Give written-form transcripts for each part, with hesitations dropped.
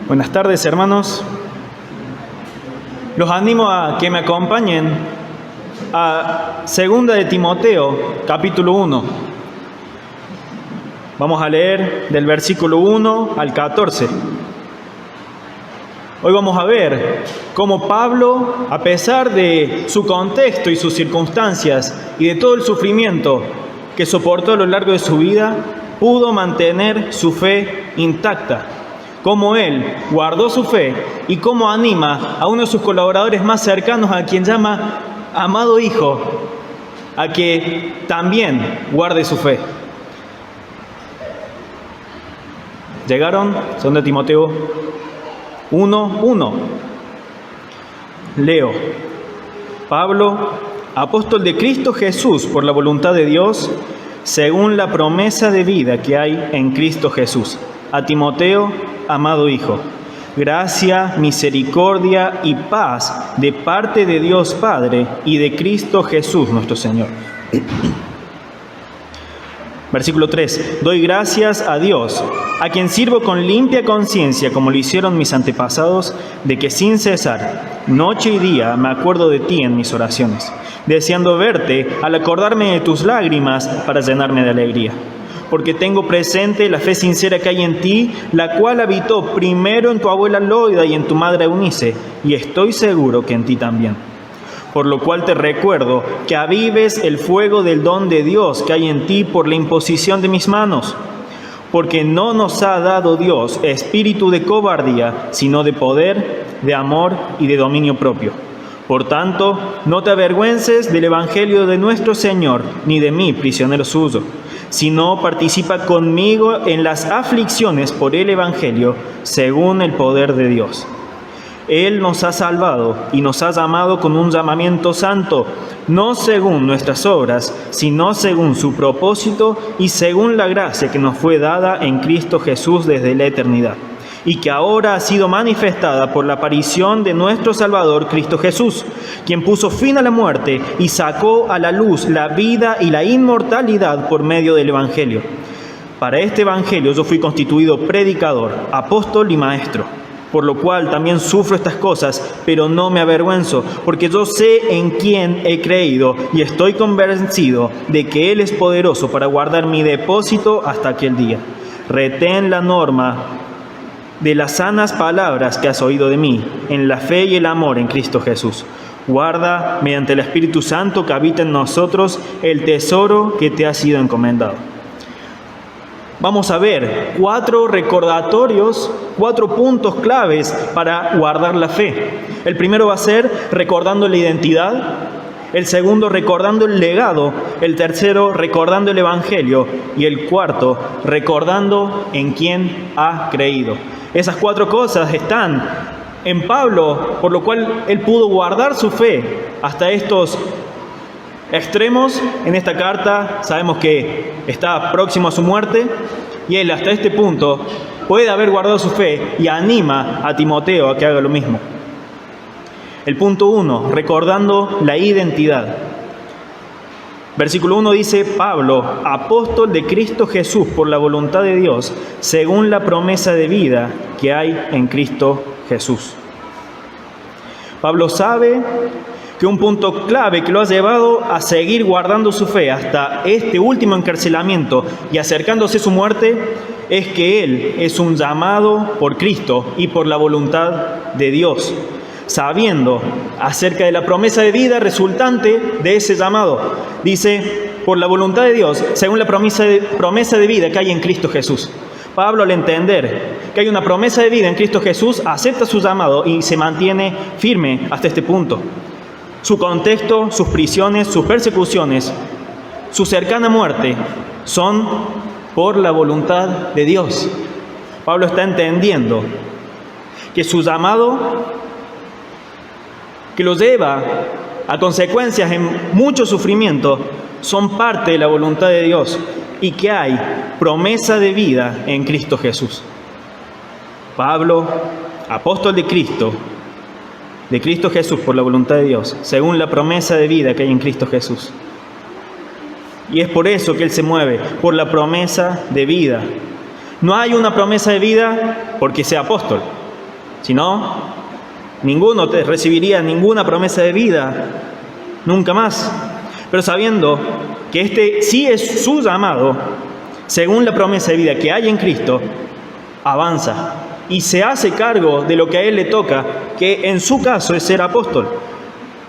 Buenas tardes, hermanos. Los animo a que me acompañen a 2 de Timoteo, capítulo 1. Vamos a leer del versículo 1 al 14. Hoy vamos a ver cómo Pablo, a pesar de su contexto y sus circunstancias y de todo el sufrimiento que soportó a lo largo de su vida, pudo mantener su fe intacta. Cómo él guardó su fe y cómo anima a uno de sus colaboradores más cercanos, a quien llama amado hijo, a que también guarde su fe. Llegaron, 2 de Timoteo 1:1. Leo. Pablo, apóstol de Cristo Jesús por la voluntad de Dios, según la promesa de vida que hay en Cristo Jesús. A Timoteo, amado hijo, gracia, misericordia y paz de parte de Dios Padre y de Cristo Jesús nuestro Señor. Versículo 3. Doy gracias a Dios, a quien sirvo con limpia conciencia, como lo hicieron mis antepasados, de que sin cesar, noche y día, me acuerdo de ti en mis oraciones, deseando verte al acordarme de tus lágrimas para llenarme de alegría. Porque tengo presente la fe sincera que hay en ti, la cual habitó primero en tu abuela Loida y en tu madre Eunice, y estoy seguro que en ti también. Por lo cual te recuerdo que avives el fuego del don de Dios que hay en ti por la imposición de mis manos. Porque no nos ha dado Dios espíritu de cobardía, sino de poder, de amor y de dominio propio. Por tanto, no te avergüences del evangelio de nuestro Señor, ni de mí, prisionero suyo, sino participa conmigo en las aflicciones por el evangelio, según el poder de Dios. Él nos ha salvado y nos ha llamado con un llamamiento santo, no según nuestras obras, sino según su propósito y según la gracia que nos fue dada en Cristo Jesús desde la eternidad, y que ahora ha sido manifestada por la aparición de nuestro Salvador Cristo Jesús, quien puso fin a la muerte y sacó a la luz la vida y la inmortalidad por medio del Evangelio. Para este Evangelio yo fui constituido predicador, apóstol y maestro, por lo cual también sufro estas cosas, pero no me avergüenzo, porque yo sé en quién he creído y estoy convencido de que Él es poderoso para guardar mi depósito hasta aquel día. Retén la norma de las sanas palabras que has oído de mí, en la fe y el amor en Cristo Jesús. Guarda, mediante el Espíritu Santo que habita en nosotros, el tesoro que te ha sido encomendado. Vamos a ver 4 recordatorios, 4 puntos claves para guardar la fe. El primero va a ser recordando la identidad, el segundo recordando el legado, el tercero recordando el evangelio y el cuarto recordando en quién ha creído. Esas 4 cosas están en Pablo, por lo cual él pudo guardar su fe hasta estos extremos. En esta carta sabemos que está próximo a su muerte y él hasta este punto puede haber guardado su fe y anima a Timoteo a que haga lo mismo. El punto 1, recordando la identidad. Versículo 1 dice: Pablo, apóstol de Cristo Jesús por la voluntad de Dios, según la promesa de vida que hay en Cristo Jesús. Pablo sabe que un punto clave que lo ha llevado a seguir guardando su fe hasta este último encarcelamiento y acercándose a su muerte es que él es un llamado por Cristo y por la voluntad de Dios, sabiendo acerca de la promesa de vida resultante de ese llamado. Dice, por la voluntad de Dios, según la promesa de vida que hay en Cristo Jesús. Pablo, al entender que hay una promesa de vida en Cristo Jesús, acepta su llamado y se mantiene firme hasta este punto. Su contexto, sus prisiones, sus persecuciones, su cercana muerte son por la voluntad de Dios. Pablo está entendiendo que su llamado, que lo lleva a consecuencias en mucho sufrimiento, son parte de la voluntad de Dios y que hay promesa de vida en Cristo Jesús. Pablo, apóstol de Cristo Jesús por la voluntad de Dios, según la promesa de vida que hay en Cristo Jesús. Y es por eso que Él se mueve, por la promesa de vida. No hay una promesa de vida porque sea apóstol. Si no, ninguno te recibiría ninguna promesa de vida, nunca más. Pero sabiendo que este sí es su llamado, según la promesa de vida que hay en Cristo, avanza y se hace cargo de lo que a él le toca, que en su caso es ser apóstol.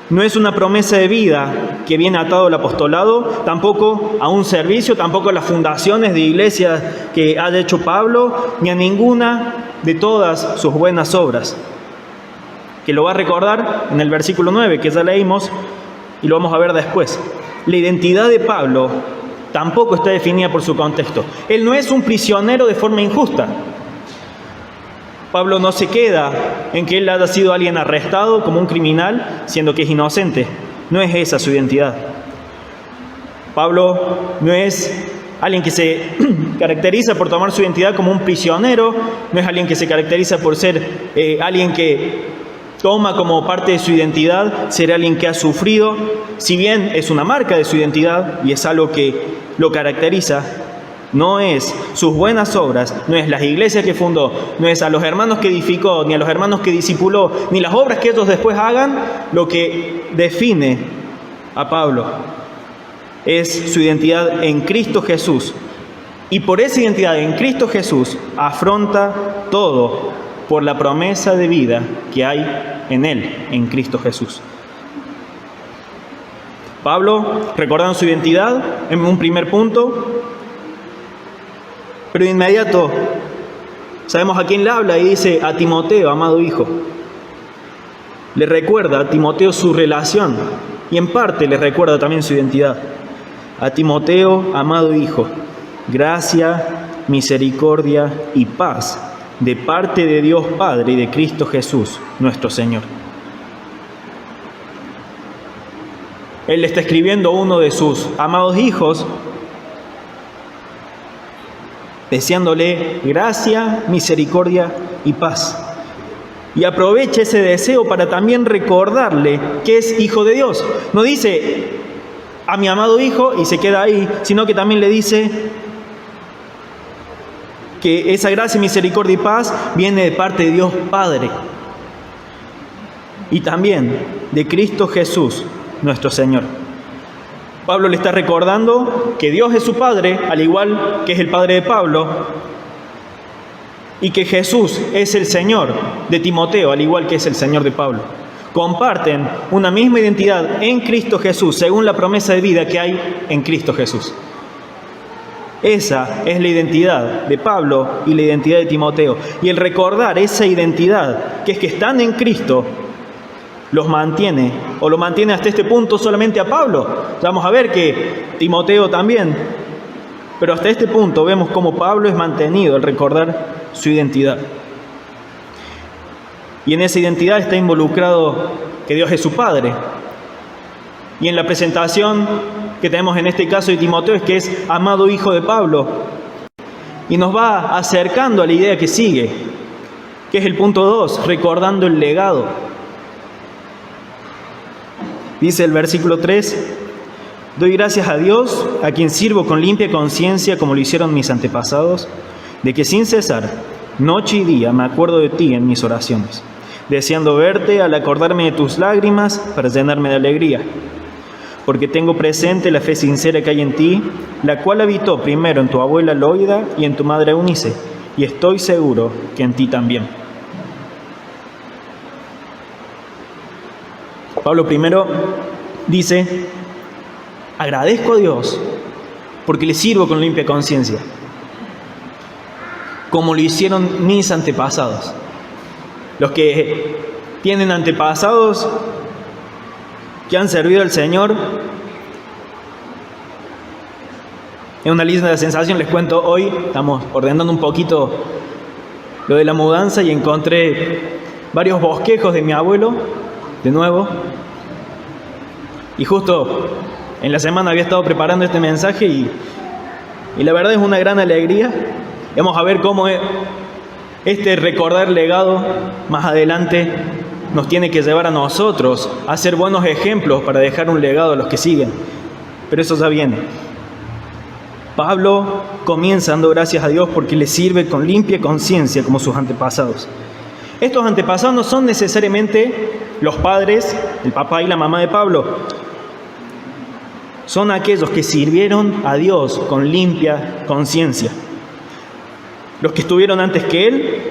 No es una promesa de vida que viene atado al apostolado, tampoco a un servicio, tampoco a las fundaciones de iglesias que haya hecho Pablo, ni a ninguna de todas sus buenas obras. Que lo va a recordar en el versículo 9, que ya leímos, y lo vamos a ver después. La identidad de Pablo tampoco está definida por su contexto. Él no es un prisionero de forma injusta. Pablo no se queda en que él haya sido alguien arrestado como un criminal, siendo que es inocente. No es esa su identidad. Pablo no es alguien que se caracteriza por tomar su identidad como un prisionero, no es alguien que se caracteriza por ser alguien que toma como parte de su identidad ser alguien que ha sufrido. Si bien es una marca de su identidad y es algo que lo caracteriza, no es sus buenas obras, no es las iglesias que fundó, no es a los hermanos que edificó, ni a los hermanos que discipuló, ni las obras que ellos después hagan, lo que define a Pablo. Es su identidad en Cristo Jesús. Y por esa identidad en Cristo Jesús afronta todo por la promesa de vida que hay en Él, en Cristo Jesús. Pablo, recordando su identidad en un primer punto, pero de inmediato sabemos a quién le habla y dice a Timoteo, amado hijo. Le recuerda a Timoteo su relación y en parte le recuerda también su identidad. A Timoteo, amado hijo, gracia, misericordia y paz de parte de Dios Padre y de Cristo Jesús, nuestro Señor. Él le está escribiendo a uno de sus amados hijos, deseándole gracia, misericordia y paz. Y aprovecha ese deseo para también recordarle que es hijo de Dios. No dice a mi amado hijo y se queda ahí, sino que también le dice que esa gracia, misericordia y paz viene de parte de Dios Padre y también de Cristo Jesús, nuestro Señor. Pablo le está recordando que Dios es su Padre, al igual que es el Padre de Pablo, y que Jesús es el Señor de Timoteo, al igual que es el Señor de Pablo. Comparten una misma identidad en Cristo Jesús, según la promesa de vida que hay en Cristo Jesús. Esa es la identidad de Pablo y la identidad de Timoteo. Y el recordar esa identidad, que es que están en Cristo, los mantiene, o lo mantiene hasta este punto solamente a Pablo. Vamos a ver que Timoteo también, pero hasta este punto vemos cómo Pablo es mantenido al recordar su identidad. Y en esa identidad está involucrado que Dios es su Padre. Y en la presentación que tenemos en este caso de Timoteo es que es amado hijo de Pablo. Y nos va acercando a la idea que sigue, que es el punto 2, recordando el legado. Dice el versículo 3, doy gracias a Dios, a quien sirvo con limpia conciencia, como lo hicieron mis antepasados, de que sin cesar, noche y día, me acuerdo de ti en mis oraciones, deseando verte al acordarme de tus lágrimas para llenarme de alegría. Porque tengo presente la fe sincera que hay en ti, la cual habitó primero en tu abuela Loida y en tu madre Eunice, y estoy seguro que en ti también. Pablo primero dice, agradezco a Dios porque le sirvo con limpia conciencia, como lo hicieron mis antepasados. Los que tienen antepasados que han servido al Señor, es una lista de sensación. Les cuento, hoy estamos ordenando un poquito lo de la mudanza y encontré varios bosquejos de mi abuelo, de nuevo, y justo en la semana había estado preparando este mensaje y la verdad es una gran alegría. Vamos a ver cómo este recordar legado más adelante nos tiene que llevar a nosotros a ser buenos ejemplos para dejar un legado a los que siguen. Pero eso ya viene. Pablo comienza dando gracias a Dios porque le sirve con limpia conciencia como sus antepasados. Estos antepasados no son necesariamente los padres, el papá y la mamá de Pablo. Son aquellos que sirvieron a Dios con limpia conciencia. Los que estuvieron antes que él.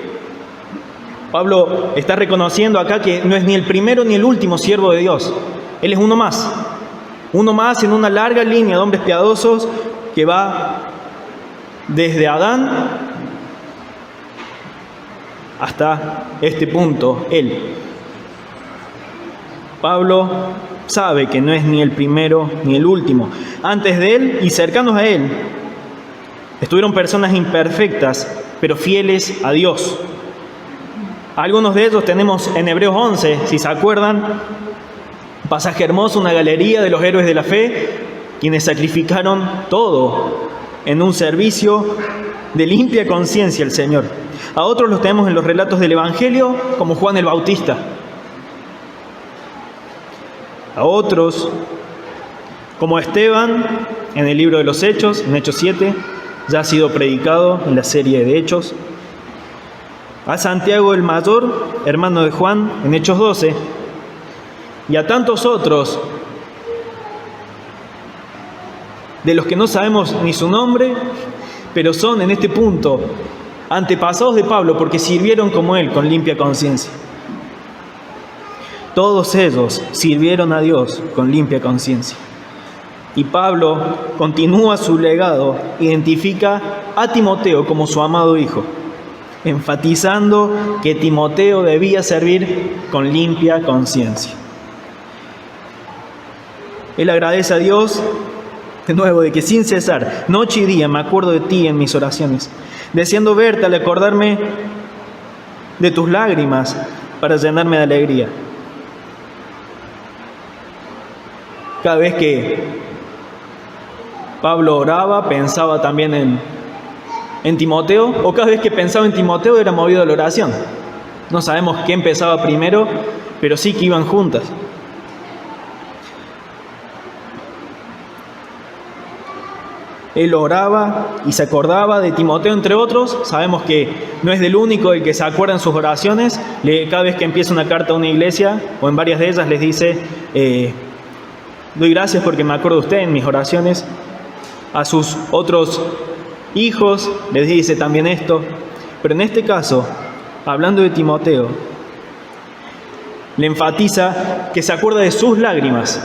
Pablo está reconociendo acá que no es ni el primero ni el último siervo de Dios. Él es uno más. Uno más en una larga línea de hombres piadosos que va desde Adán hasta este punto, él. Pablo sabe que no es ni el primero ni el último. Antes de él y cercanos a él estuvieron personas imperfectas, pero fieles a Dios. Algunos de ellos tenemos en Hebreos 11, si se acuerdan, un pasaje hermoso, una galería de los héroes de la fe, quienes sacrificaron todo en un servicio de limpia conciencia al Señor. A otros los tenemos en los relatos del Evangelio, como Juan el Bautista. A otros, como Esteban, en el libro de los Hechos, en Hechos 7, ya ha sido predicado en la serie de Hechos. A Santiago el Mayor, hermano de Juan, en Hechos 12. Y a tantos otros, de los que no sabemos ni su nombre, pero son en este punto antepasados de Pablo porque sirvieron como él con limpia conciencia. Todos ellos sirvieron a Dios con limpia conciencia. Y Pablo continúa su legado, identifica a Timoteo como su amado hijo, enfatizando que Timoteo debía servir con limpia conciencia. Él agradece a Dios, de nuevo, de que sin cesar, noche y día, me acuerdo de ti en mis oraciones, deseando verte al acordarme de tus lágrimas para llenarme de alegría. Cada vez que Pablo oraba, pensaba también en Timoteo, o cada vez que pensaba en Timoteo era movido a la oración. No sabemos qué empezaba primero, pero sí que iban juntas. Él oraba y se acordaba de Timoteo, entre otros. Sabemos que no es del único el que se acuerda en sus oraciones. Cada vez que empieza una carta a una iglesia, o en varias de ellas, les dice, doy gracias porque me acuerdo de usted en mis oraciones. A sus otros hijos les dice también esto. Pero en este caso, hablando de Timoteo, le enfatiza que se acuerda de sus lágrimas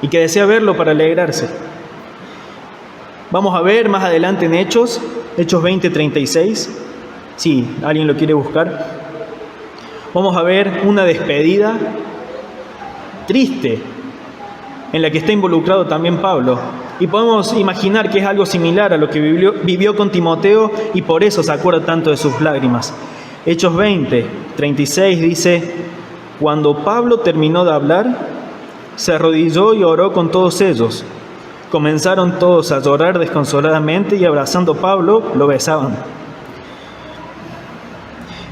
y que desea verlo para alegrarse. Vamos a ver más adelante en Hechos 20:36, si alguien lo quiere buscar. Vamos a ver una despedida triste en la que está involucrado también Pablo. Y podemos imaginar que es algo similar a lo que vivió con Timoteo y por eso se acuerda tanto de sus lágrimas. Hechos 20:36 dice, cuando Pablo terminó de hablar, se arrodilló y oró con todos ellos. Comenzaron todos a llorar desconsoladamente y abrazando a Pablo, lo besaban.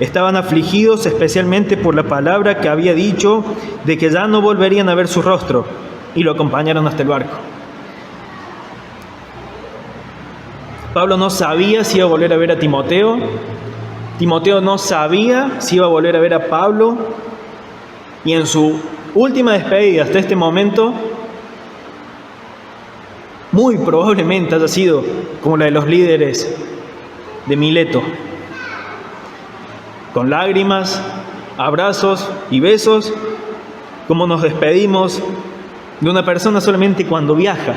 Estaban afligidos especialmente por la palabra que había dicho de que ya no volverían a ver su rostro, y lo acompañaron hasta el barco. Pablo no sabía si iba a volver a ver a Timoteo. Timoteo no sabía si iba a volver a ver a Pablo. Y en su última despedida hasta este momento, muy probablemente haya sido como la de los líderes de Mileto, con lágrimas, abrazos y besos, como nos despedimos de una persona solamente cuando viaja.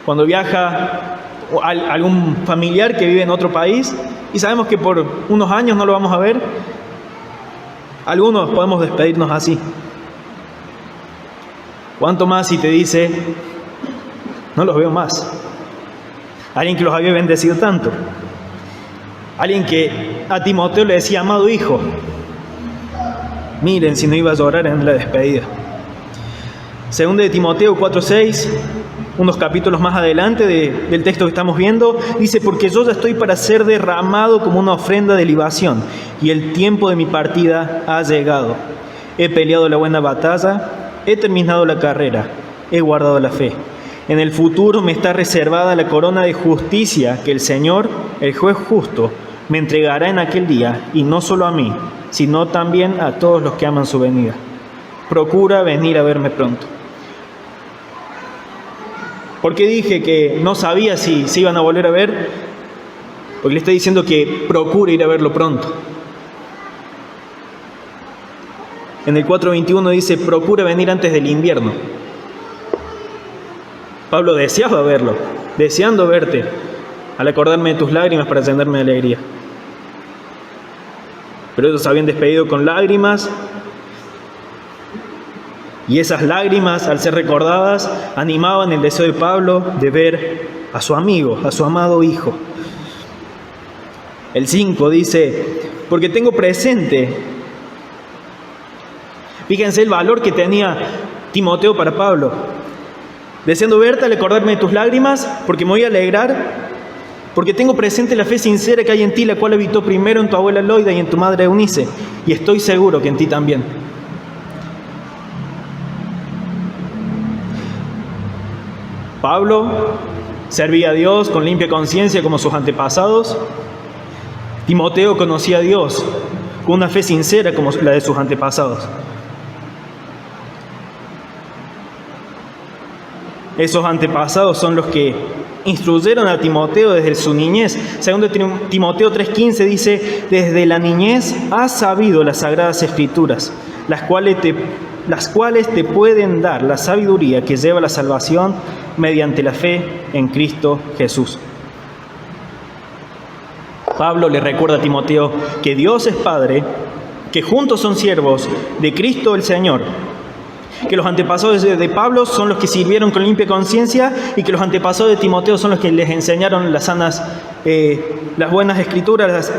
Cuando viaja algún familiar que vive en otro país y sabemos que por unos años no lo vamos a ver, algunos podemos despedirnos así. ¿Cuánto más si te dice, no los veo más? Alguien que los había bendecido tanto. Alguien que a Timoteo le decía, amado hijo. Miren si no iba a llorar en la despedida. Segunda de Timoteo 4:6, unos capítulos más adelante del texto que estamos viendo, dice, porque yo ya estoy para ser derramado como una ofrenda de libación, y el tiempo de mi partida ha llegado. He peleado la buena batalla, he terminado la carrera, he guardado la fe. En el futuro me está reservada la corona de justicia que el Señor, el juez justo, me entregará en aquel día, y no solo a mí, sino también a todos los que aman su venida. Procura venir a verme pronto. ¿Por qué dije que no sabía si se iban a volver a ver? Porque le está diciendo que procure ir a verlo pronto. En el 4:21 dice, procura venir antes del invierno. Pablo deseaba verlo, deseando verte, al acordarme de tus lágrimas para llenarme de alegría. Pero ellos habían despedido con lágrimas, y esas lágrimas, al ser recordadas, animaban el deseo de Pablo de ver a su amigo, a su amado hijo. El 5 dice, porque tengo presente. Fíjense el valor que tenía Timoteo para Pablo. Deseando verte, al acordarme de tus lágrimas, porque me voy a alegrar, porque tengo presente la fe sincera que hay en ti, la cual habitó primero en tu abuela Loida y en tu madre Eunice, y estoy seguro que en ti también. Pablo servía a Dios con limpia conciencia como sus antepasados. Timoteo conocía a Dios con una fe sincera como la de sus antepasados. Esos antepasados son los que instruyeron a Timoteo desde su niñez. Segundo Timoteo 3:15 dice, desde la niñez has sabido las sagradas escrituras, las cuales te pueden dar la sabiduría que lleva a la salvación mediante la fe en Cristo Jesús. Pablo le recuerda a Timoteo que Dios es Padre, que juntos son siervos de Cristo el Señor, que los antepasados de Pablo son los que sirvieron con limpia conciencia y que los antepasados de Timoteo son los que les enseñaron las sanas, las buenas escrituras,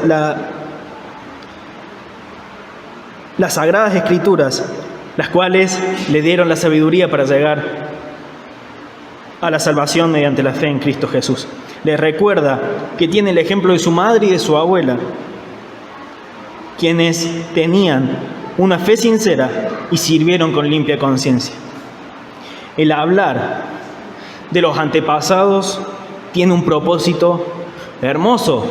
las sagradas escrituras, las cuales le dieron la sabiduría para llegar a la salvación mediante la fe en Cristo Jesús. Les recuerda que tiene el ejemplo de su madre y de su abuela, quienes tenían una fe sincera y sirvieron con limpia conciencia. El hablar de los antepasados tiene un propósito hermoso.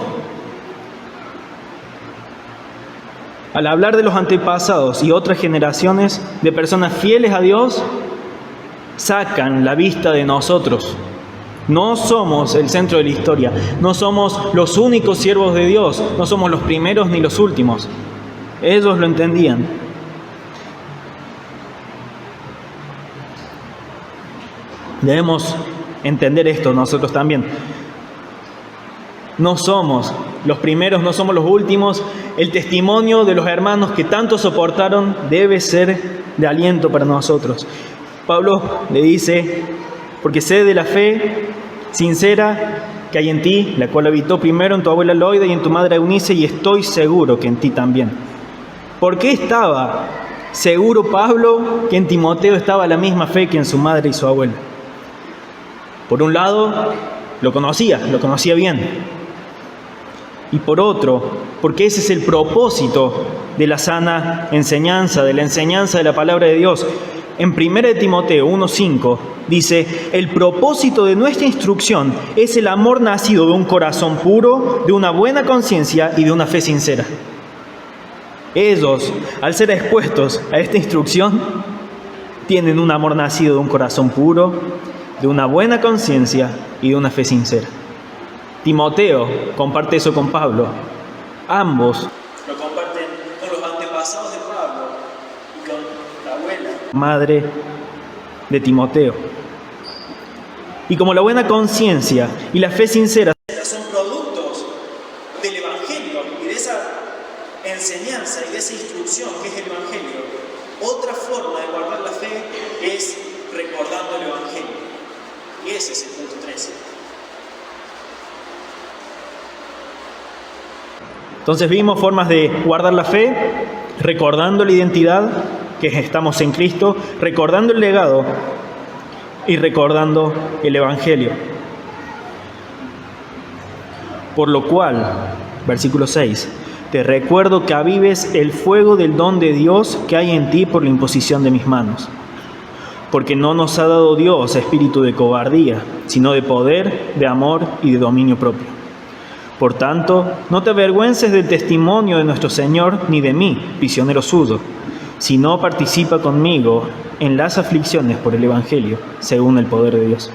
Al hablar de los antepasados y otras generaciones de personas fieles a Dios, sacan la vista de nosotros. No somos el centro de la historia, no somos los únicos siervos de Dios, no somos los primeros ni los últimos. Ellos lo entendían. Debemos entender esto nosotros también. No somos los primeros, no somos los últimos. El testimonio de los hermanos que tanto soportaron debe ser de aliento para nosotros. Pablo le dice, porque sé de la fe sincera que hay en ti, la cual habitó primero en tu abuela Loida y en tu madre Eunice, y estoy seguro que en ti también. ¿Por qué estaba seguro Pablo que en Timoteo estaba la misma fe que en su madre y su abuela? Por un lado, lo conocía bien. Y por otro, porque ese es el propósito de la sana enseñanza, de la enseñanza de la palabra de Dios. En 1 Timoteo 1:5 dice, el propósito de nuestra instrucción es el amor nacido de un corazón puro, de una buena conciencia y de una fe sincera. Ellos, al ser expuestos a esta instrucción, tienen un amor nacido de un corazón puro, de una buena conciencia y de una fe sincera. Timoteo comparte eso con Pablo. Ambos lo comparten con los antepasados de Pablo y con la abuela, madre de Timoteo. Y como la buena conciencia y la fe sincera son productos del Evangelio y de esa enseñanza y de esa instrucción que es el Evangelio, otra forma de guardar la fe es recordando el Evangelio. Y ese es el punto 13. Entonces vimos formas de guardar la fe, recordando la identidad, que estamos en Cristo, recordando el legado y recordando el Evangelio. Por lo cual, versículo 6, te recuerdo que avives el fuego del don de Dios que hay en ti por la imposición de mis manos. Porque no nos ha dado Dios espíritu de cobardía, sino de poder, de amor y de dominio propio. Por tanto, no te avergüences del testimonio de nuestro Señor, ni de mí, prisionero suyo, sino participa conmigo en las aflicciones por el Evangelio, según el poder de Dios.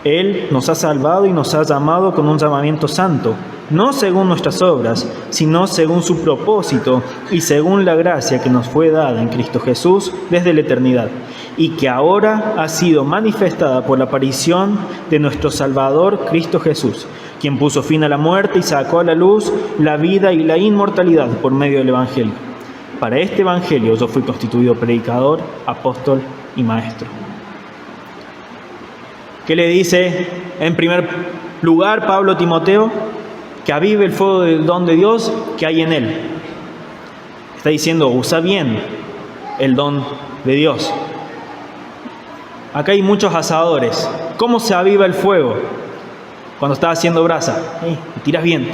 Él nos ha salvado y nos ha llamado con un llamamiento santo, no según nuestras obras, sino según su propósito y según la gracia que nos fue dada en Cristo Jesús desde la eternidad, y que ahora ha sido manifestada por la aparición de nuestro Salvador Cristo Jesús, quien puso fin a la muerte y sacó a la luz la vida y la inmortalidad por medio del Evangelio. Para este Evangelio yo fui constituido predicador, apóstol y maestro. ¿Qué le dice en primer lugar Pablo a Timoteo? Que avive el fuego del don de Dios que hay en él. Está diciendo, usa bien el don de Dios. Acá hay muchos asadores. ¿Cómo se aviva el fuego? Cuando estás haciendo brasa. Tiras bien.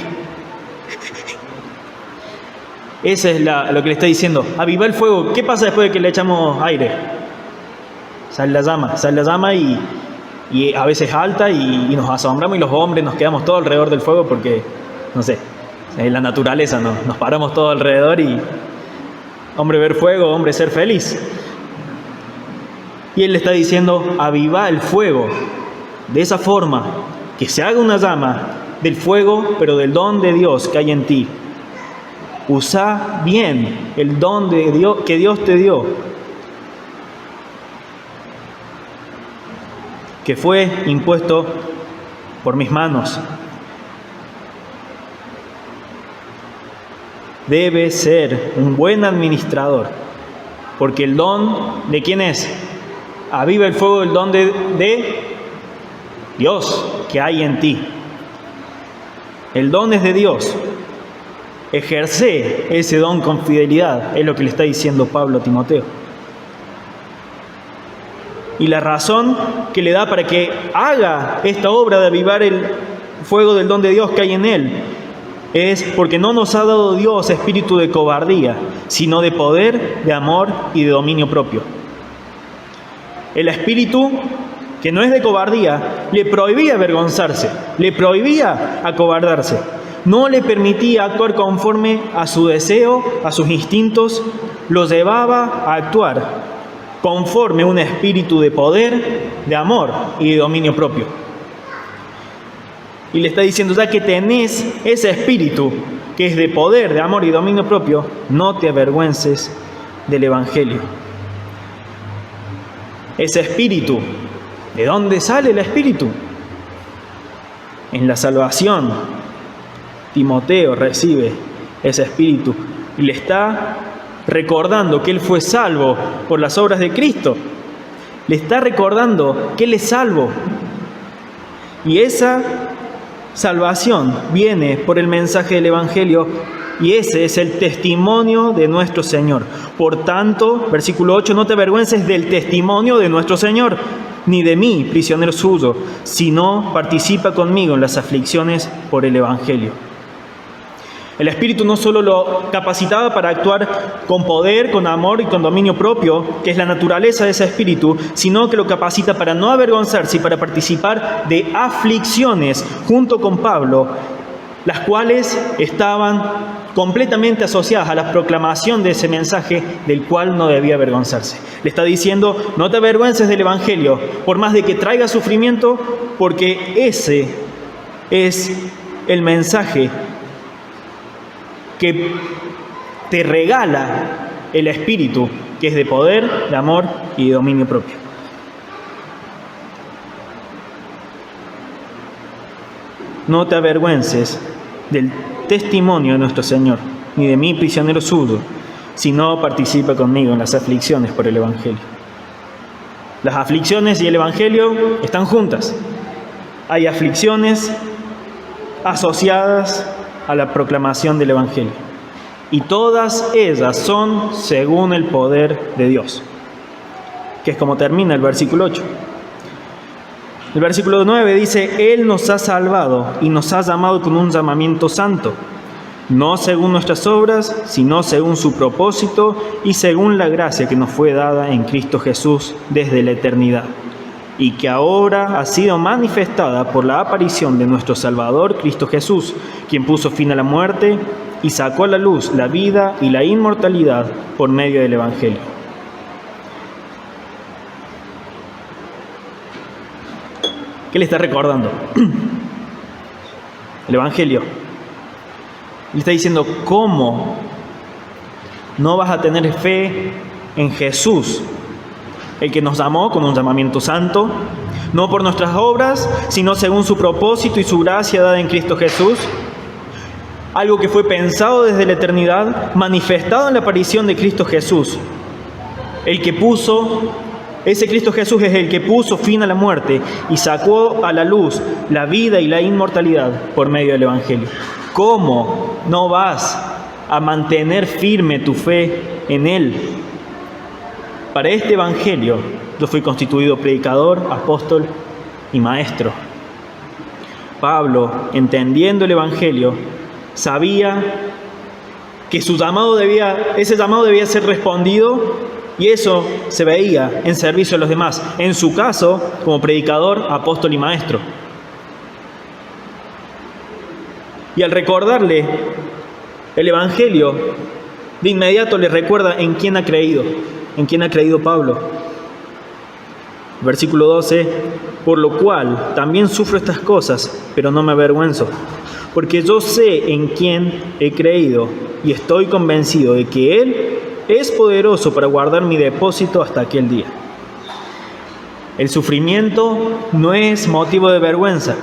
Eso es lo que le está diciendo. Aviva el fuego. ¿Qué pasa después de que le echamos aire? Sale la llama y a veces alta y nos asombramos y los hombres nos quedamos todo alrededor del fuego porque, no sé, es la naturaleza, ¿no? Nos paramos todo alrededor y hombre ver fuego, hombre ser feliz. Y él le está diciendo, aviva el fuego de esa forma, que se haga una llama del fuego, pero del don de Dios que hay en ti. Usa bien el don de Dios que Dios te dio, que fue impuesto por mis manos. Debe ser un buen administrador, porque el don, ¿de quién es? Aviva el fuego del don de Dios que hay en ti. El don es de Dios. Ejerce ese don con fidelidad, es lo que le está diciendo Pablo a Timoteo. Y la razón que le da para que haga esta obra de avivar el fuego del don de Dios que hay en él es porque no nos ha dado Dios espíritu de cobardía, sino de poder, de amor y de dominio propio. El espíritu, que no es de cobardía, le prohibía avergonzarse, le prohibía acobardarse, no le permitía actuar conforme a su deseo, a sus instintos, lo llevaba a actuar conforme a un espíritu de poder, de amor y de dominio propio. Y le está diciendo, ya que tenés ese espíritu que es de poder, de amor y dominio propio, no te avergüences del Evangelio. Ese espíritu, ¿de dónde sale el espíritu? En la salvación. Timoteo recibe ese espíritu y le está recordando que él fue salvo por las obras de Cristo. Le está recordando que él es salvo. Y esa salvación viene por el mensaje del Evangelio y ese es el testimonio de nuestro Señor. Por tanto, versículo 8, no te avergüences del testimonio de nuestro Señor, ni de mí, prisionero suyo, sino participa conmigo en las aflicciones por el Evangelio. El Espíritu no solo lo capacitaba para actuar con poder, con amor y con dominio propio, que es la naturaleza de ese Espíritu, sino que lo capacita para no avergonzarse y para participar de aflicciones junto con Pablo, las cuales estaban completamente asociadas a la proclamación de ese mensaje del cual no debía avergonzarse. Le está diciendo, no te avergüences del Evangelio, por más de que traiga sufrimiento, porque ese es el mensaje que te regala el Espíritu, que es de poder, de amor y de dominio propio. No te avergüences del testimonio de nuestro Señor, ni de mí, prisionero suyo, sino participa conmigo en las aflicciones por el Evangelio. Las aflicciones y el Evangelio están juntas. Hay aflicciones asociadas a la proclamación del Evangelio. Y todas ellas son según el poder de Dios, que es como termina el versículo 8. El versículo 9 dice, Él nos ha salvado y nos ha llamado con un llamamiento santo, no según nuestras obras, sino según su propósito y según la gracia que nos fue dada en Cristo Jesús desde la eternidad. y que ahora ha sido manifestada por la aparición de nuestro Salvador Cristo Jesús, quien puso fin a la muerte y sacó a la luz la vida y la inmortalidad por medio del Evangelio. ¿Qué le está recordando? El Evangelio. Le está diciendo, ¿cómo no vas a tener fe en Jesús, el que nos amó con un llamamiento santo, no por nuestras obras, sino según su propósito y su gracia dada en Cristo Jesús? Algo que fue pensado desde la eternidad, manifestado en la aparición de Cristo Jesús. Ese Cristo Jesús es el que puso fin a la muerte y sacó a la luz la vida y la inmortalidad por medio del Evangelio. ¿Cómo no vas a mantener firme tu fe en Él? Para este Evangelio yo fui constituido predicador, apóstol y maestro. Pablo, entendiendo el Evangelio, sabía que ese llamado debía ser respondido, y eso se veía en servicio a los demás, en su caso como predicador, apóstol y maestro. Y al recordarle el Evangelio, de inmediato le recuerda en quién ha creído Pablo. Versículo 12, por lo cual también sufro estas cosas, pero no me avergüenzo, porque yo sé en quién he creído y estoy convencido de que Él es poderoso para guardar mi depósito hasta aquel día. El sufrimiento no es motivo de vergüenza.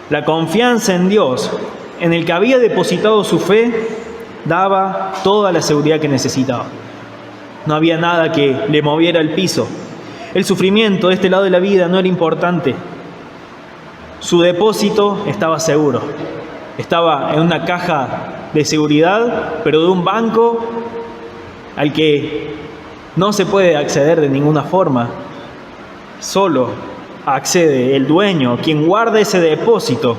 La confianza en Dios, en el que había depositado su fe, daba toda la seguridad que necesitaba. No había nada que le moviera el piso. El sufrimiento de este lado de la vida no era importante. Su depósito estaba seguro. Estaba en una caja de seguridad, pero de un banco al que no se puede acceder de ninguna forma. Solo accede el dueño, quien guarda ese depósito,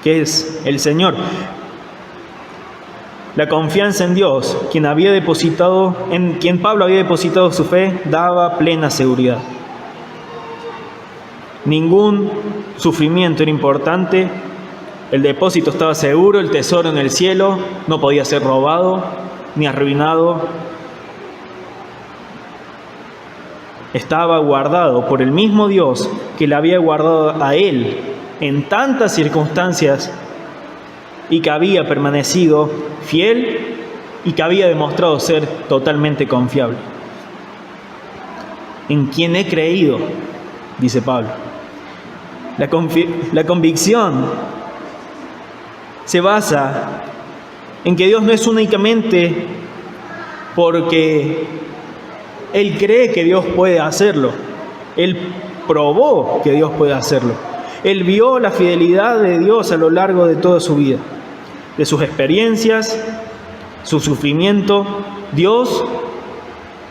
que es el Señor. La confianza en Dios, en quien Pablo había depositado su fe, daba plena seguridad. Ningún sufrimiento era importante. El depósito estaba seguro, el tesoro en el cielo, no podía ser robado ni arruinado. Estaba guardado por el mismo Dios que le había guardado a él en tantas circunstancias y que había permanecido fiel y que había demostrado ser totalmente confiable. En quien he creído, dice Pablo. La convicción se basa en que Dios no es únicamente porque Él cree que Dios puede hacerlo. Él probó que Dios puede hacerlo. Él vio la fidelidad de Dios a lo largo de toda su vida, de sus experiencias, su sufrimiento. Dios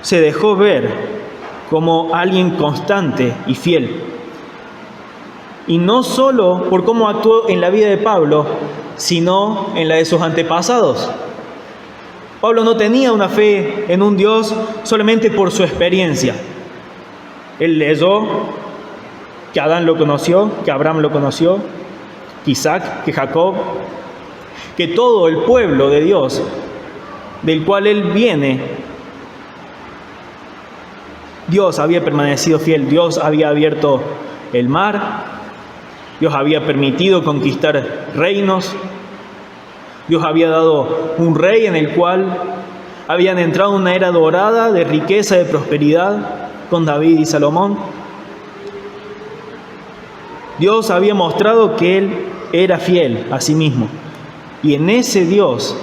se dejó ver como alguien constante y fiel. Y no solo por cómo actuó en la vida de Pablo, sino en la de sus antepasados. Pablo no tenía una fe en un Dios solamente por su experiencia. Él leyó que Adán lo conoció, que Abraham lo conoció, que Isaac, que Jacob, que todo el pueblo de Dios, del cual él viene, Dios había permanecido fiel. Dios había abierto el mar, Dios había permitido conquistar reinos, Dios había dado un rey en el cual habían entrado en una era dorada de riqueza, de prosperidad, con David y Salomón. Dios había mostrado que Él era fiel a sí mismo. Y en ese Dios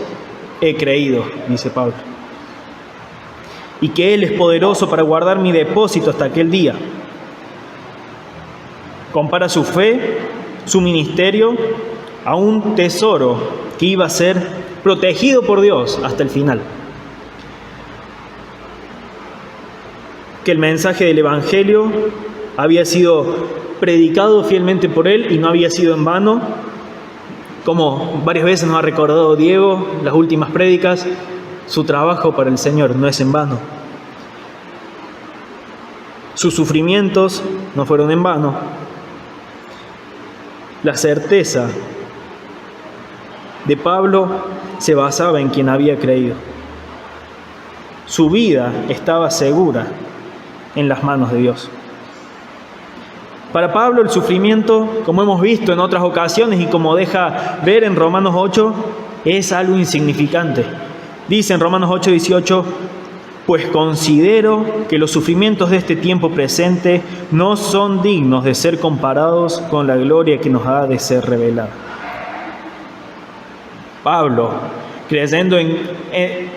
he creído, dice Pablo. Y que Él es poderoso para guardar mi depósito hasta aquel día. Compara su fe, su ministerio, a un tesoro que iba a ser protegido por Dios hasta el final. Que el mensaje del Evangelio había sido predicado fielmente por Él y no había sido en vano. Como varias veces nos ha recordado Diego, las últimas prédicas, su trabajo para el Señor no es en vano. Sus sufrimientos no fueron en vano. La certeza de Pablo se basaba en quien había creído. Su vida estaba segura en las manos de Dios. Para Pablo el sufrimiento, como hemos visto en otras ocasiones y como deja ver en Romanos 8, es algo insignificante. Dice en Romanos 8:18, pues considero que los sufrimientos de este tiempo presente no son dignos de ser comparados con la gloria que nos ha de ser revelada. Pablo,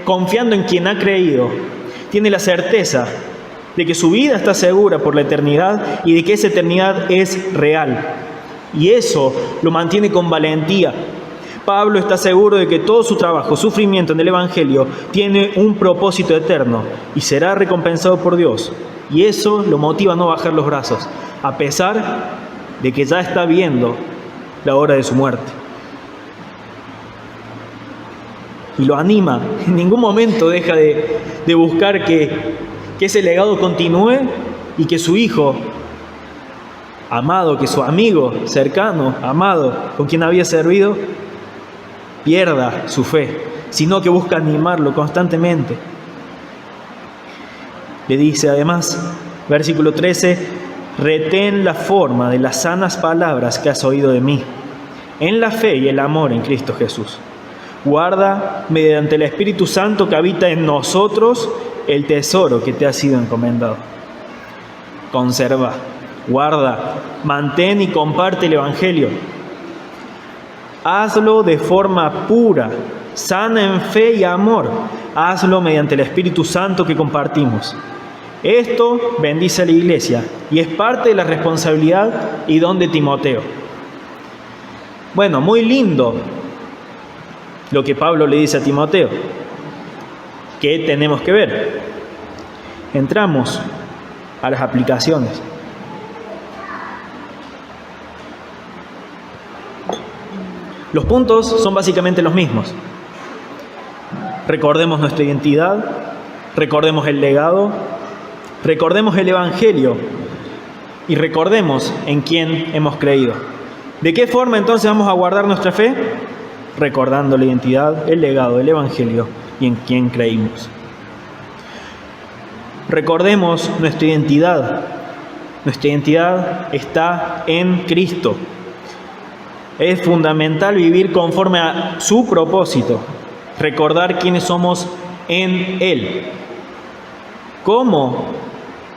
confiando en quien ha creído, tiene la certeza de que su vida está segura por la eternidad y de que esa eternidad es real. Y eso lo mantiene con valentía. Pablo está seguro de que todo su trabajo, sufrimiento en el Evangelio, tiene un propósito eterno y será recompensado por Dios. Y eso lo motiva a no bajar los brazos, a pesar de que ya está viendo la hora de su muerte. Y lo anima, en ningún momento deja de buscar que ese legado continúe y que su hijo amado, que su amigo cercano, amado, con quien había servido, pierda su fe, sino que busca animarlo constantemente. Le dice además, versículo 13, retén la forma de las sanas palabras que has oído de mí, en la fe y el amor en Cristo Jesús. Guarda, mediante el Espíritu Santo que habita en nosotros, el tesoro que te ha sido encomendado. Conserva, guarda, mantén y comparte el Evangelio. Hazlo de forma pura, sana en fe y amor. Hazlo mediante el Espíritu Santo que compartimos. Esto bendice a la iglesia y es parte de la responsabilidad y don de Timoteo. Bueno, muy lindo lo que Pablo le dice a Timoteo. ¿Qué tenemos que ver? Entramos a las aplicaciones. Los puntos son básicamente los mismos. Recordemos nuestra identidad, recordemos el legado, recordemos el Evangelio y recordemos en quién hemos creído. ¿De qué forma entonces vamos a guardar nuestra fe? Recordando la identidad, el legado, el Evangelio y en quién creímos. Recordemos nuestra identidad. Nuestra identidad está en Cristo. Es fundamental vivir conforme a su propósito, recordar quiénes somos en Él. ¿Cómo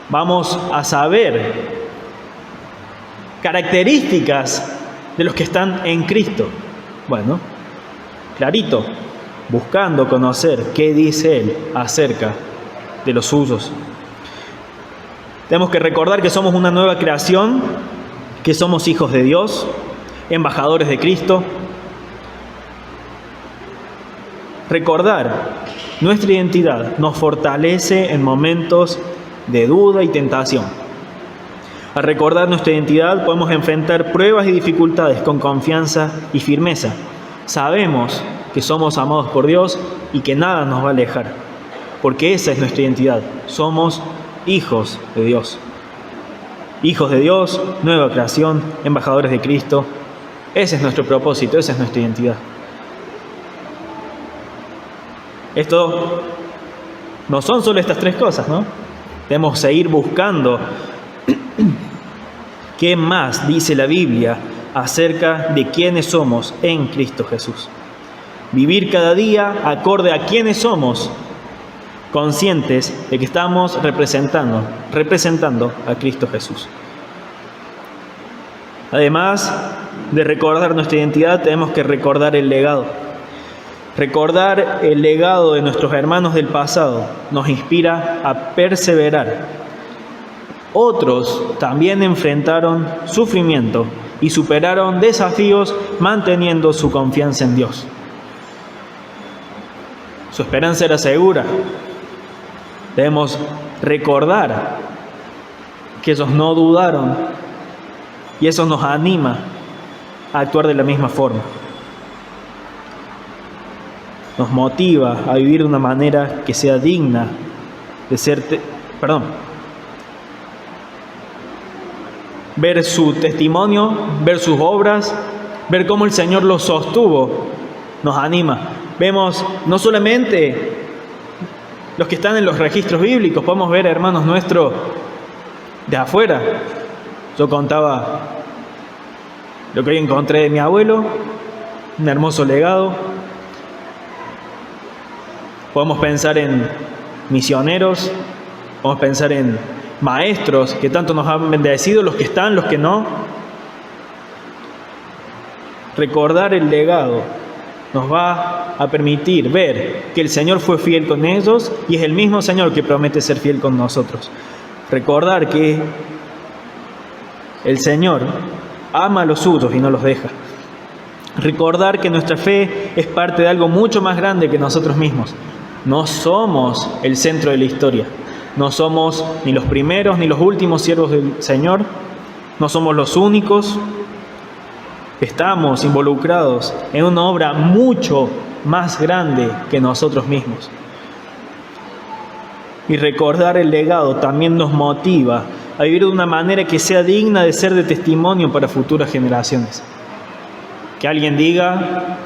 vamos a saber características de los que están en Cristo? Bueno, clarito, buscando conocer qué dice Él acerca de los suyos. Tenemos que recordar que somos una nueva creación, que somos hijos de Dios, embajadores de Cristo. Recordar nuestra identidad nos fortalece en momentos de duda y tentación. Al recordar nuestra identidad podemos enfrentar pruebas y dificultades con confianza y firmeza. Sabemos que somos amados por Dios y que nada nos va a alejar, porque esa es nuestra identidad. Somos hijos de Dios. Hijos de Dios, nueva creación, embajadores de Cristo. Ese es nuestro propósito, esa es nuestra identidad. Esto no son solo estas tres cosas, ¿no? Debemos seguir buscando qué más dice la Biblia acerca de quiénes somos en Cristo Jesús. Vivir cada día acorde a quiénes somos, conscientes de que estamos representando a Cristo Jesús. Además de recordar nuestra identidad, tenemos que recordar el legado. Recordar el legado de nuestros hermanos del pasado nos inspira a perseverar. Otros también enfrentaron sufrimiento y superaron desafíos manteniendo su confianza en Dios. Su esperanza era segura. Debemos recordar que ellos no dudaron y eso nos anima a actuar de la misma forma. Nos motiva a vivir de una manera que sea digna de ser, ver su testimonio, ver sus obras, ver cómo el Señor los sostuvo, nos anima. Vemos no solamente los que están en los registros bíblicos, podemos ver hermanos nuestros de afuera. Yo contaba lo que hoy encontré de mi abuelo, un hermoso legado. Podemos pensar en misioneros, podemos pensar en maestros que tanto nos han bendecido, los que están, los que no. Recordar el legado nos va a permitir ver que el Señor fue fiel con ellos y es el mismo Señor que promete ser fiel con nosotros. Recordar que el Señor ama a los suyos y no los deja. Recordar que nuestra fe es parte de algo mucho más grande que nosotros mismos. No somos el centro de la historia. No somos ni los primeros ni los últimos siervos del Señor. No somos los únicos. Estamos involucrados en una obra mucho más grande que nosotros mismos. Y recordar el legado también nos motiva a vivir de una manera que sea digna de ser de testimonio para futuras generaciones. Que alguien diga: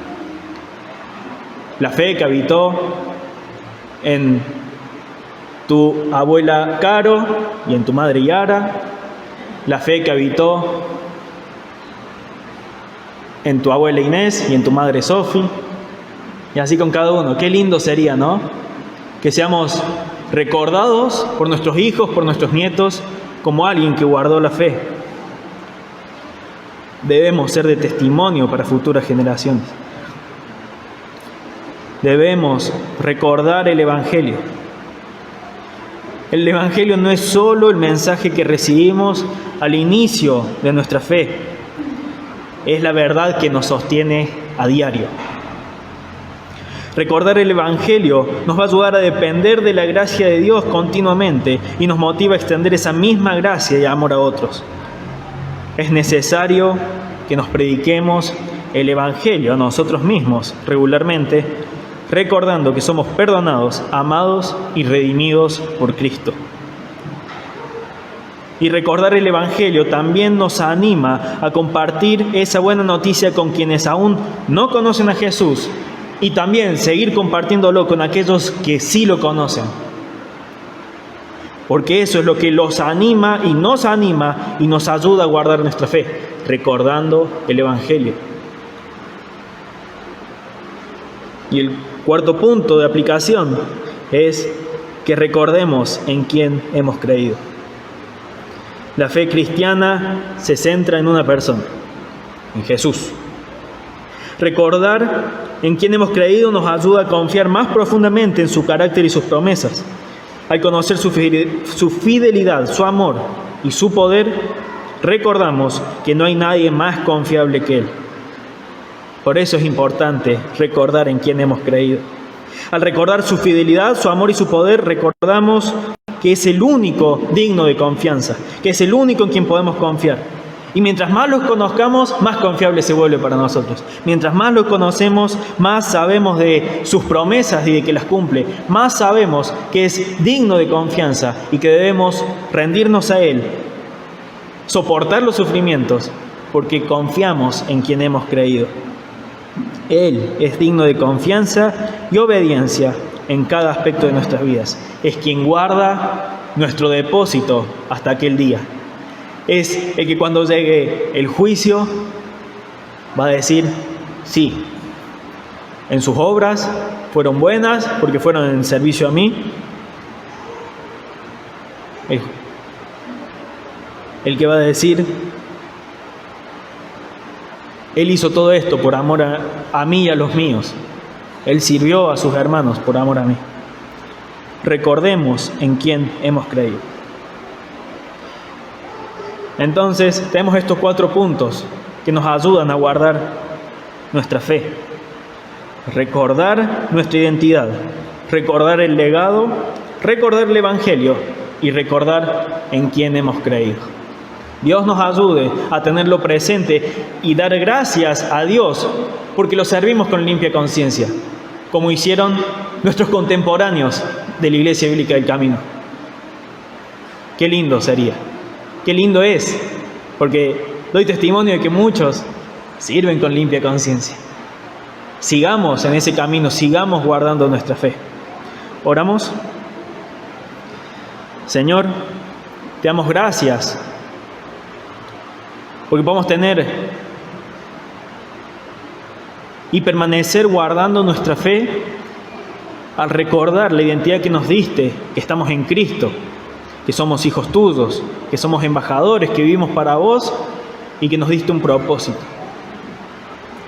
la fe que habitó en tu abuela Caro y en tu madre Yara, la fe que habitó en tu abuela Inés y en tu madre Sofi, y así con cada uno. Qué lindo sería, ¿no? Que seamos recordados por nuestros hijos, por nuestros nietos, como alguien que guardó la fe. Debemos ser de testimonio para futuras generaciones. Debemos recordar el Evangelio. El Evangelio no es solo el mensaje que recibimos al inicio de nuestra fe, es la verdad que nos sostiene a diario. Recordar el Evangelio nos va a ayudar a depender de la gracia de Dios continuamente y nos motiva a extender esa misma gracia y amor a otros. Es necesario que nos prediquemos el Evangelio a nosotros mismos regularmente, recordando que somos perdonados, amados y redimidos por Cristo. Y recordar el Evangelio también nos anima a compartir esa buena noticia con quienes aún no conocen a Jesús y también seguir compartiéndolo con aquellos que sí lo conocen. Porque eso es lo que los anima y nos ayuda a guardar nuestra fe, recordando el Evangelio. Y el cuarto punto de aplicación es que recordemos en quién hemos creído. La fe cristiana se centra en una persona, en Jesús. Recordar en quién hemos creído nos ayuda a confiar más profundamente en su carácter y sus promesas. Al conocer su fidelidad, su amor y su poder, recordamos que no hay nadie más confiable que Él. Por eso es importante recordar en quién hemos creído. Al recordar su fidelidad, su amor y su poder, recordamos que es el único digno de confianza, que es el único en quien podemos confiar. Y mientras más los conozcamos, más confiable se vuelve para nosotros. Mientras más los conocemos, más sabemos de sus promesas y de que las cumple. Más sabemos que es digno de confianza y que debemos rendirnos a Él, soportar los sufrimientos, porque confiamos en quien hemos creído. Él es digno de confianza y obediencia en cada aspecto de nuestras vidas. Es quien guarda nuestro depósito hasta aquel día. Es el que cuando llegue el juicio va a decir: sí, en sus obras fueron buenas porque fueron en servicio a mí. El que va a decir: Él hizo todo esto por amor a mí y a los míos. Él sirvió a sus hermanos por amor a mí. Recordemos en quién hemos creído. Entonces, tenemos estos 4 puntos que nos ayudan a guardar nuestra fe. Recordar nuestra identidad, recordar el legado, recordar el Evangelio y recordar en quién hemos creído. Dios nos ayude a tenerlo presente y dar gracias a Dios porque lo servimos con limpia conciencia, como hicieron nuestros contemporáneos de la Iglesia Bíblica del Camino. Qué lindo sería, qué lindo es porque doy testimonio de que muchos sirven con limpia conciencia. Sigamos en ese camino, sigamos guardando nuestra fe. Oramos. Señor, te damos gracias porque podemos tener y permanecer guardando nuestra fe al recordar la identidad que nos diste, que estamos en Cristo, que somos hijos tuyos, que somos embajadores, que vivimos para vos y que nos diste un propósito.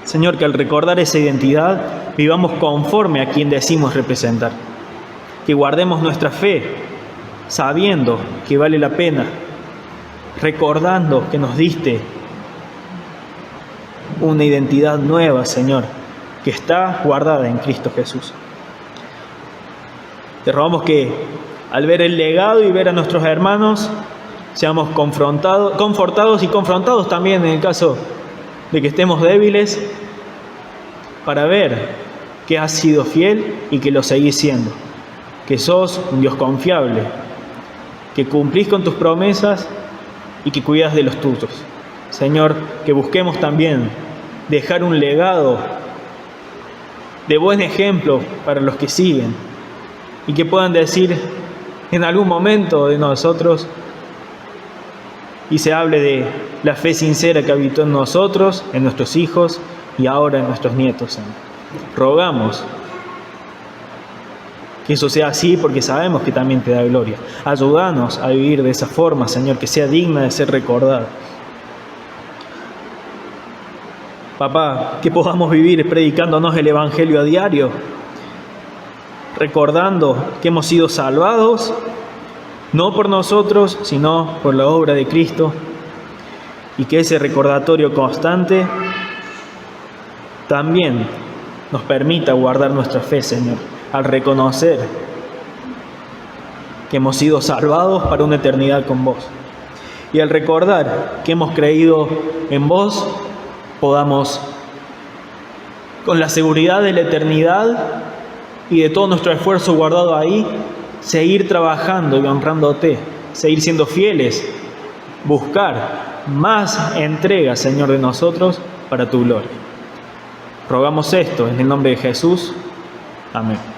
Señor, que al recordar esa identidad vivamos conforme a quien decimos representar, que guardemos nuestra fe sabiendo que vale la pena, recordando que nos diste una identidad nueva, Señor, que está guardada en Cristo Jesús. Te rogamos que al ver el legado y ver a nuestros hermanos, seamos confortados y confrontados también en el caso de que estemos débiles, para ver que has sido fiel y que lo seguís siendo, que sos un Dios confiable, que cumplís con tus promesas y que cuidas de los tuyos. Señor, que busquemos también dejar un legado de buen ejemplo para los que siguen y que puedan decir en algún momento de nosotros y se hable de la fe sincera que habitó en nosotros, en nuestros hijos y ahora en nuestros nietos, Señor. Rogamos que eso sea así porque sabemos que también te da gloria. Ayúdanos a vivir de esa forma, Señor, que sea digna de ser recordada. Papá, que podamos vivir predicándonos el Evangelio a diario, recordando que hemos sido salvados, no por nosotros, sino por la obra de Cristo, y que ese recordatorio constante también nos permita guardar nuestra fe, Señor, al reconocer que hemos sido salvados para una eternidad con vos. Y al recordar que hemos creído en vos, podamos, con la seguridad de la eternidad y de todo nuestro esfuerzo guardado ahí, seguir trabajando y honrándote, seguir siendo fieles, buscar más entrega, Señor, de nosotros para tu gloria. Rogamos esto en el nombre de Jesús. Amén.